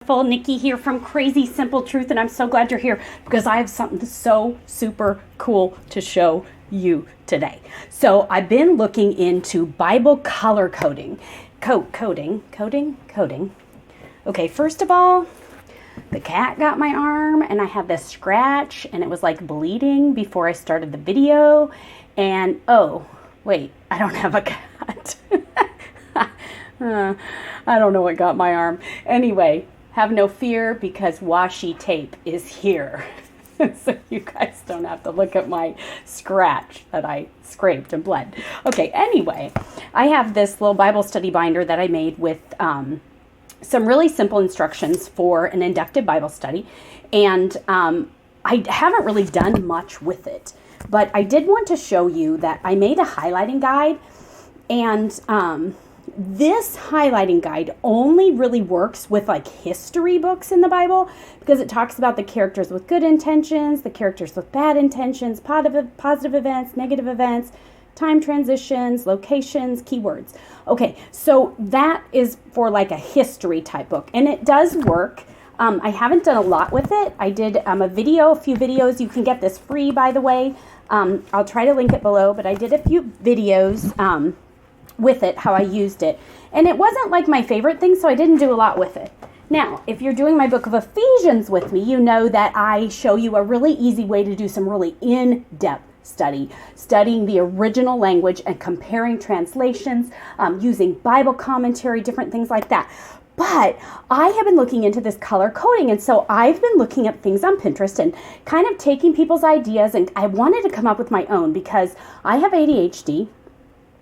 Nicki here from Crazy Simple Truth, and I'm so glad you're here because I have something so super cool to show you today. So I've been looking into Bible color coding. Coding. Okay, first of all, the cat got my arm and I had this scratch and it was like bleeding before I started the video. And oh, wait, I don't have a cat. I don't know what got my arm. Anyway, have no fear because washi tape is here. So you guys don't have to look at my scratch that I scraped and bled. Okay, anyway, I have this little Bible study binder that I made with some really simple instructions for an inductive Bible study. And I haven't really done much with it, but I did want to show you that I made a highlighting guide, and this highlighting guide only really works with like history books in the Bible because it talks about the characters with good intentions, the characters with bad intentions, positive events, negative events, time transitions, locations, keywords. Okay, so that is for like a history type book, and it does work. I haven't done a lot with it. I did a few videos. You can get this free, by the way. I'll try to link it below, but I did a few videos with it, how I used it. And it wasn't like my favorite thing, so I didn't do a lot with it. Now, if you're doing my book of Ephesians with me, you know that I show you a really easy way to do some really in-depth studying the original language and comparing translations, using Bible commentary, different things like that. But I have been looking into this color coding, and so I've been looking at things on Pinterest and kind of taking people's ideas, and I wanted to come up with my own because I have ADHD.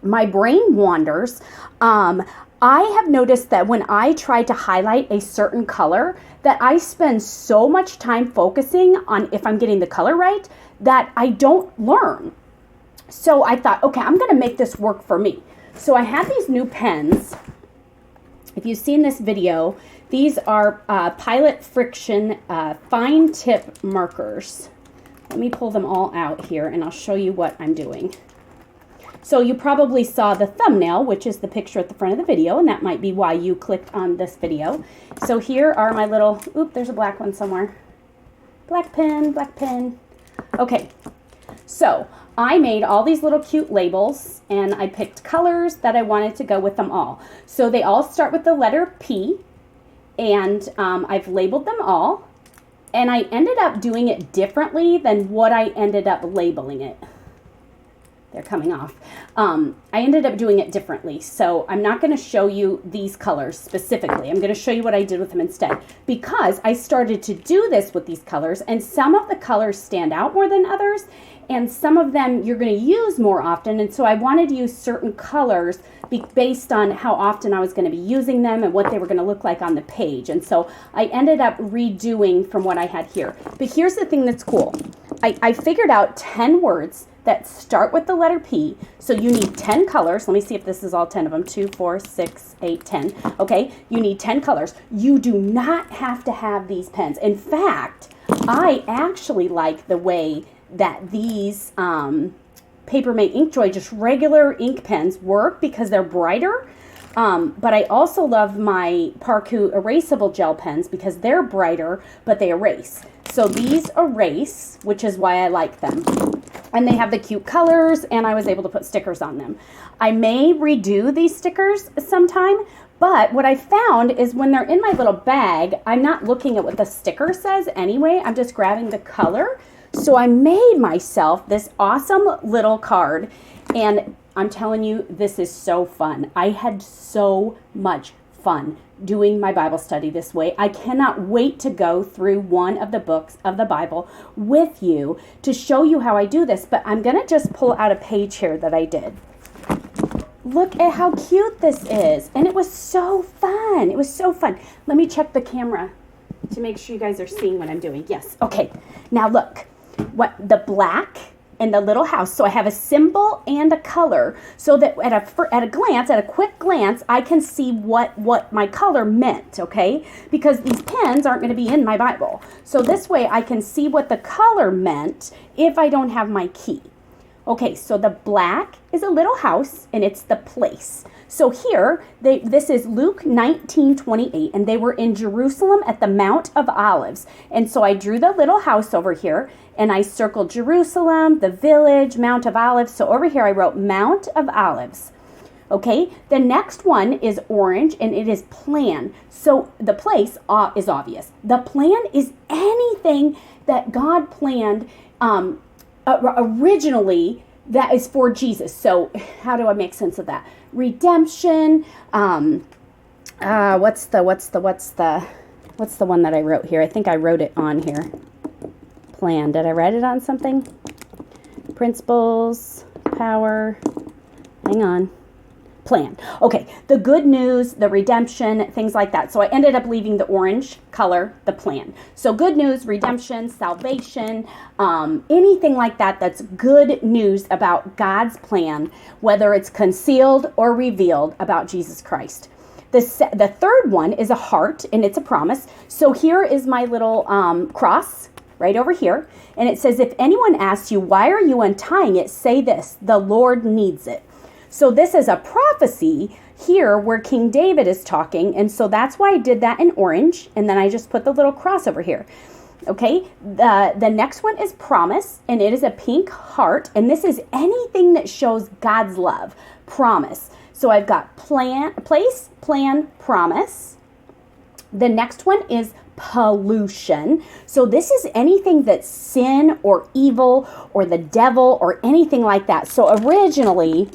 My brain wanders. I have noticed that when I try to highlight a certain color, that I spend so much time focusing on if I'm getting the color right that I don't learn. So I thought, okay, I'm going to make this work for me. So I have these new pens. If you've seen this video, these are Pilot Friction fine tip markers. Let me pull them all out here and I'll show you what I'm doing. So you probably saw the thumbnail, which is the picture at the front of the video, and that might be why you clicked on this video. So here are my little, there's a black one somewhere. Black pen. Okay, so I made all these little cute labels, and I picked colors that I wanted to go with them all. So they all start with the letter P, and I've labeled them all, and I ended up doing it differently than what I ended up labeling it. They're coming off. I ended up doing it differently. So I'm not going to show you these colors specifically. I'm going to show you what I did with them instead, because I started to do this with these colors, and some of the colors stand out more than others, and some of them you're going to use more often. And so I wanted to use certain colors based on how often I was going to be using them and what they were going to look like on the page. And so I ended up redoing from what I had here. But here's the thing that's cool. I figured out 10 words that start with the letter P. So you need 10 colors. Let me see if this is all 10 of them. 2, 4, 6, 8, 10. Okay, you need 10 colors. You do not have to have these pens. In fact, I actually like the way that these Papermate Inkjoy, just regular ink pens, work because they're brighter. But I also love my Parku erasable gel pens because they're brighter, but they erase. So these erase, which is why I like them. And they have the cute colors, and I was able to put stickers on them. I may redo these stickers sometime, but what I found is when they're in my little bag, I'm not looking at what the sticker says anyway. I'm just grabbing the color. So I made myself this awesome little card, and I'm telling you, this is so fun. I had so much fun doing my Bible study this way. I cannot wait to go through one of the books of the Bible with you to show you how I do this, but I'm going to just pull out a page here that I did. Look at how cute this is, and it was so fun. It was so fun. Let me check the camera to make sure you guys are seeing what I'm doing. Yes, okay. Now look, what the black and the little house. So I have a symbol and a color so that at a quick glance, I can see what my color meant, okay? Because these pens aren't going to be in my Bible. So this way I can see what the color meant if I don't have my key. Okay, so the black is a little house, and it's the place. So here, this is Luke 19:28, and they were in Jerusalem at the Mount of Olives. And so I drew the little house over here, and I circled Jerusalem, the village, Mount of Olives. So over here I wrote Mount of Olives. Okay, the next one is orange, and it is plan. So the place is obvious. The plan is anything that God planned originally that is for Jesus. So how do I make sense of that? Redemption. What's the one that I wrote here? I think I wrote it on here. Plan. Did I write it on something? Principles, power. Hang on. Plan. Okay, the good news, the redemption, things like that. So I ended up leaving the orange color, the plan. So good news, redemption, salvation, anything like that that's good news about God's plan, whether it's concealed or revealed about Jesus Christ. The third one is a heart, and it's a promise. So here is my little cross right over here, and it says, if anyone asks you, why are you untying it, say this, the Lord needs it. So this is a prophecy here where King David is talking. And so that's why I did that in orange. And then I just put the little cross over here. Okay. The next one is promise. And it is a pink heart. And this is anything that shows God's love. Promise. So I've got place, plan, promise. The next one is pollution. So this is anything that's sin or evil or the devil or anything like that. So originally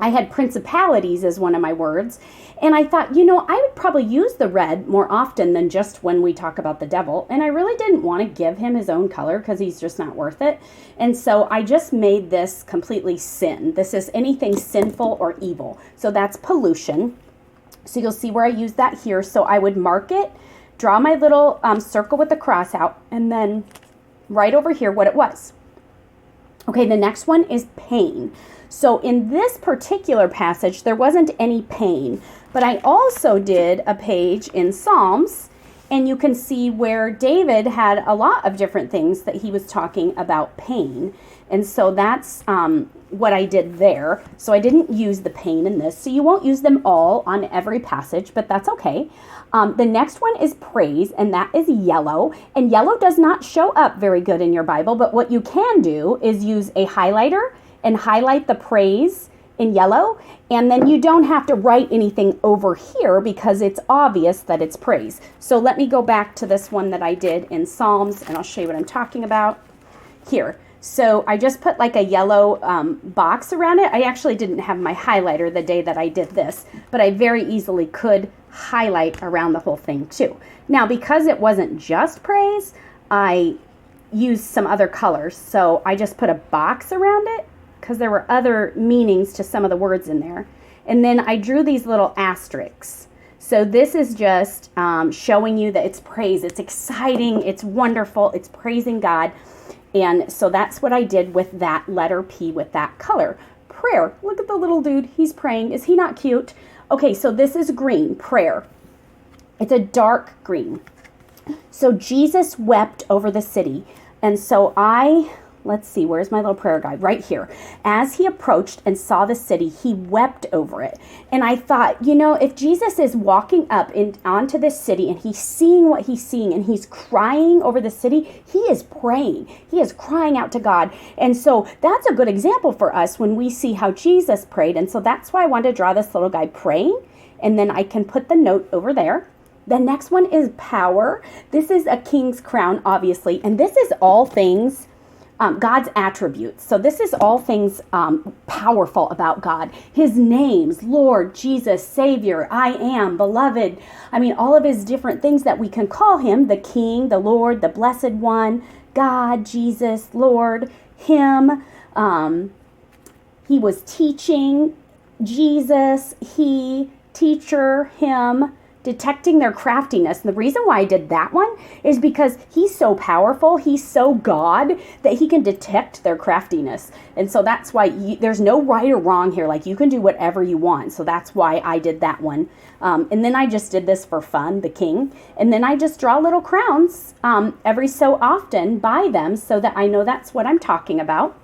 I had principalities as one of my words, and I thought, I would probably use the red more often than just when we talk about the devil, and I really didn't want to give him his own color because he's just not worth it, and so I just made this completely sin. This is anything sinful or evil, so that's pollution. So you'll see where I use that here. So I would mark it, draw my little circle with the cross out, and then right over here what it was. Okay, the next one is pain. So in this particular passage, there wasn't any pain, but I also did a page in Psalms, and you can see where David had a lot of different things that he was talking about pain. And so that's what I did there. So I didn't use the pain in this. So you won't use them all on every passage, but that's okay. The next one is praise, and that is yellow. And yellow does not show up very good in your Bible, but what you can do is use a highlighter and highlight the praise in yellow, and then you don't have to write anything over here because it's obvious that it's praise. So let me go back to this one that I did in Psalms, and I'll show you what I'm talking about here. So I just put like a yellow box around it. I actually didn't have my highlighter the day that I did this, but I very easily could highlight around the whole thing too. Now, because it wasn't just praise, I used some other colors. So I just put a box around it because there were other meanings to some of the words in there. And then I drew these little asterisks. So this is just showing you that it's praise. It's exciting. It's wonderful. It's praising God. And so that's what I did with that letter P with that color. Prayer. Look at the little dude. He's praying. Is he not cute? Okay, so this is green, prayer. It's a dark green. So Jesus wept over the city. And so let's see, where's my little prayer guide? Right here. As he approached and saw the city, he wept over it. And I thought, if Jesus is walking up onto this city and he's seeing what he's seeing and he's crying over the city, he is praying. He is crying out to God. And so that's a good example for us when we see how Jesus prayed. And so that's why I wanted to draw this little guy praying. And then I can put the note over there. The next one is power. This is a king's crown, obviously. And this is all things God's attributes. So this is all things powerful about God. His names, Lord, Jesus, Savior, I am, beloved. I mean, all of his different things that we can call him, the King, the Lord, the Blessed One, God, Jesus, Lord, him. He was teaching, Jesus, he, teacher, him, detecting their craftiness. And the reason why I did that one is because he's so powerful, he's so God, that he can detect their craftiness. And so that's why there's no right or wrong here. Like, you can do whatever you want. So that's why I did that one. And then I just did this for fun, the king. And then I just draw little crowns every so often by them so that I know that's what I'm talking about.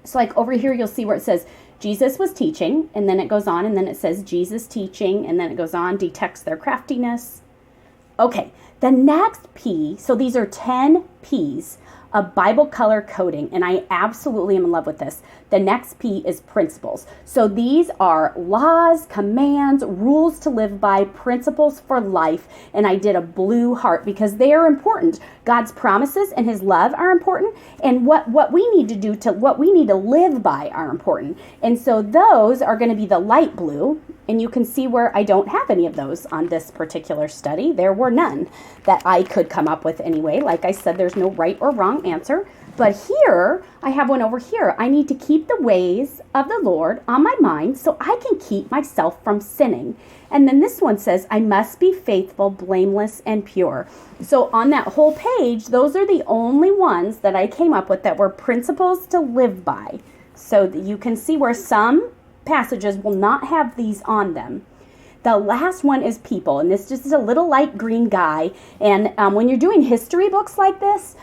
So like over here, you'll see where it says Jesus was teaching, and then it goes on, and then it says Jesus teaching, and then it goes on, detects their craftiness. Okay, the next P, so these are 10 P's of Bible color coding, and I absolutely am in love with this. The next P is principles. So these are laws, commands, rules to live by, principles for life, and I did a blue heart because they are important. God's promises and his love are important, and what we need to do to, what we need to live by are important. And so those are going to be the light blue, and you can see where I don't have any of those on this particular study. There were none that I could come up with anyway. Like I said, there's no right or wrong answer. But here, I have one over here. I need to keep the ways of the Lord on my mind so I can keep myself from sinning. And then this one says, I must be faithful, blameless, and pure. So on that whole page, those are the only ones that I came up with that were principles to live by. So that you can see where some passages will not have these on them. The last one is people, and this just is a little light green guy. And when you're doing history books like this,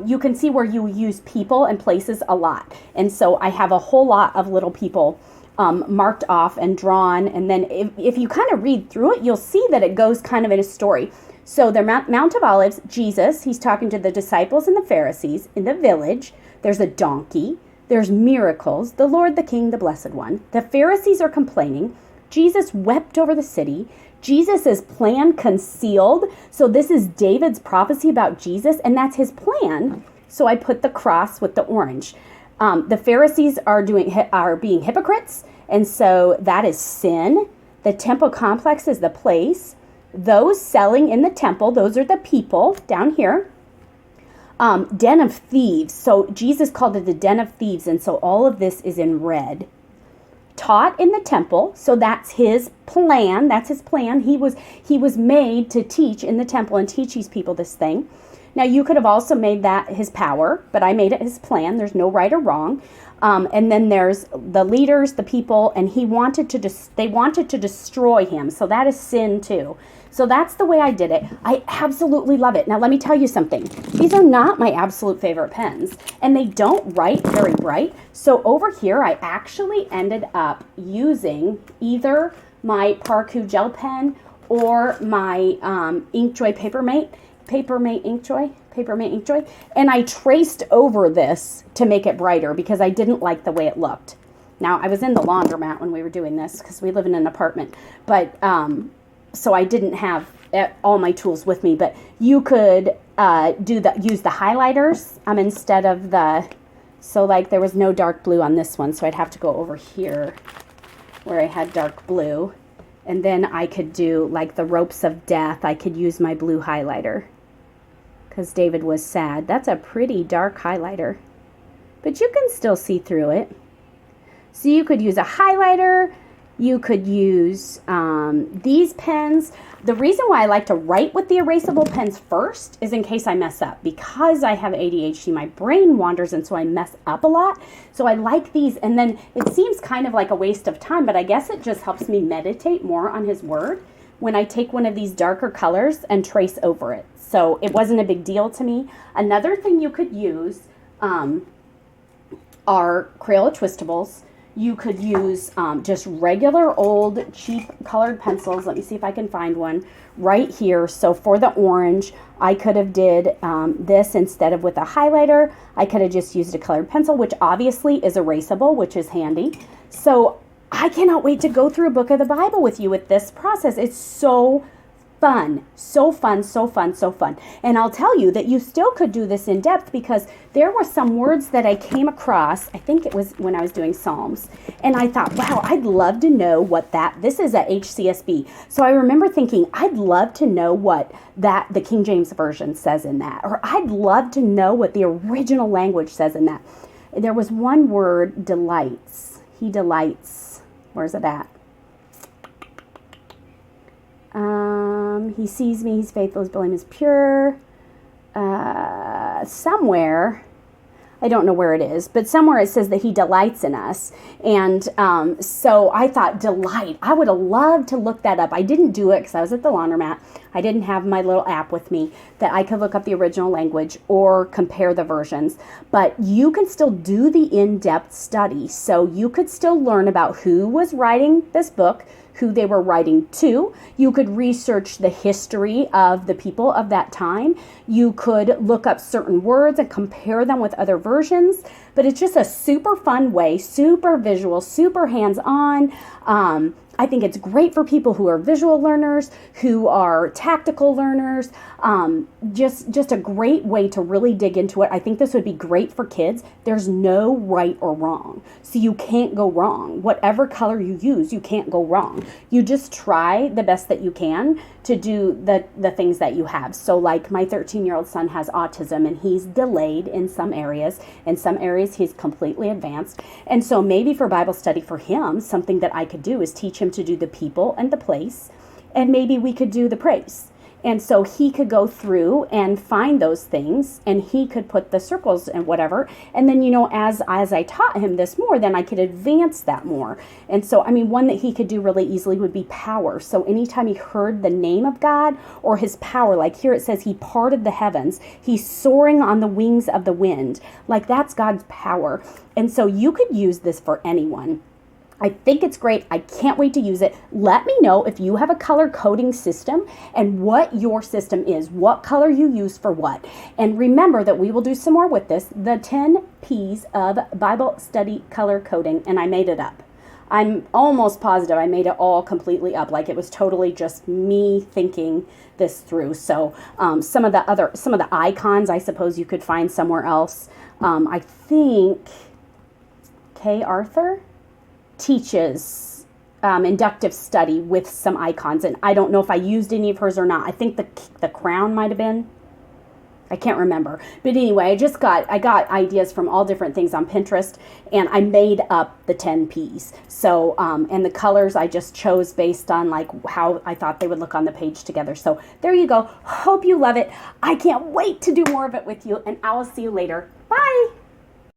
you can see where you use people and places a lot. And so I have a whole lot of little people marked off and drawn. And then if you kind of read through it, you'll see that it goes kind of in a story. So the Mount of Olives, Jesus, he's talking to the disciples and the Pharisees in the village. There's a donkey. There's miracles. The Lord, the King, the Blessed One. The Pharisees are complaining. Jesus wept over the city. Jesus' plan concealed. So this is David's prophecy about Jesus, and that's his plan. So I put the cross with the orange. The Pharisees are being hypocrites, and so that is sin. The temple complex is the place. Those selling in the temple, those are the people down here. Den of thieves. So Jesus called it the den of thieves, and so all of this is in red. Taught in the temple, so that's his plan. That's his plan. He was made to teach in the temple and teach these people this thing. Now you could have also made that his power, but I made it his plan. There's no right or wrong. And then there's the leaders, the people, and they wanted to destroy him. So that is sin too. So that's the way I did it. I absolutely love it. Now let me tell you something. These are not my absolute favorite pens, and they don't write very bright. So over here, I actually ended up using either my Parku gel pen or my Inkjoy Papermate Inkjoy, and I traced over this to make it brighter because I didn't like the way it looked. Now, I was in the laundromat when we were doing this because we live in an apartment, but so I didn't have all my tools with me, but you could use the highlighters instead of so like there was no dark blue on this one, so I'd have to go over here where I had dark blue, and then I could do like the ropes of death. I could use my blue highlighter because David was sad. That's a pretty dark highlighter, but you can still see through it. So you could use a highlighter. You could use these pens. The reason why I like to write with the erasable pens first is in case I mess up. Because I have ADHD, my brain wanders, and so I mess up a lot. So I like these, and then it seems kind of like a waste of time, but I guess it just helps me meditate more on his word when I take one of these darker colors and trace over it. So it wasn't a big deal to me. Another thing you could use are Crayola Twistables. You could use just regular old cheap colored pencils. Let me see if I can find one right here. So for the orange, I could have did this instead of with a highlighter. I could have just used a colored pencil, which obviously is erasable, which is handy. So I cannot wait to go through a book of the Bible with you with this process. It's so fun, so fun, so fun, so fun. And I'll tell you that you still could do this in depth because there were some words that I came across, I think it was when I was doing Psalms, and I thought, wow, I'd love to know what this is a HCSB. So I remember thinking, I'd love to know what the King James Version says in that, or I'd love to know what the original language says in that. There was one word, delights. He delights. Where's it at? He sees me, he's faithful, his blame is pure. Somewhere. I don't know where it is, but somewhere it says that he delights in us. And so I thought, delight. I would have loved to look that up. I didn't do it because I was at the laundromat. I didn't have my little app with me that I could look up the original language or compare the versions. But you can still do the in-depth study. So you could still learn about who was writing this book, who they were writing to. You could research the history of the people of that time. You could look up certain words and compare them with other versions. But it's just a super fun way, super visual, super hands-on. I think it's great for people who are visual learners, who are tactical learners. Just a great way to really dig into it. I think this would be great for kids. There's no right or wrong. So you can't go wrong. Whatever color you use, you can't go wrong. You just try the best that you can to do the things that you have. So like my 13-year-old son has autism and he's delayed in some areas. In some areas, he's completely advanced. And so maybe for Bible study for him, something that I could do is teach him to do the people and the place. And maybe we could do the praise. And so he could go through and find those things and he could put the circles and whatever. And then, as I taught him this more, then I could advance that more. And so, one that he could do really easily would be power. So anytime he heard the name of God or his power, like here it says he parted the heavens, he's soaring on the wings of the wind, like that's God's power. And so you could use this for anyone. I think it's great. I can't wait to use it. Let me know if you have a color coding system and what your system is, what color you use for what. And remember that we will do some more with this, the 10 P's of Bible study color coding, and I made it up. I'm almost positive I made it all completely up, like it was totally just me thinking this through. So some of the icons, I suppose you could find somewhere else. I think Kay Arthur teaches inductive study with some icons, and I don't know if I used any of hers or not. I think the crown might have been. I can't remember. But anyway, I got ideas from all different things on Pinterest, and I made up the 10 P's. So, and the colors I just chose based on like how I thought they would look on the page together. So there you go. Hope you love it. I can't wait to do more of it with you, and I will see you later.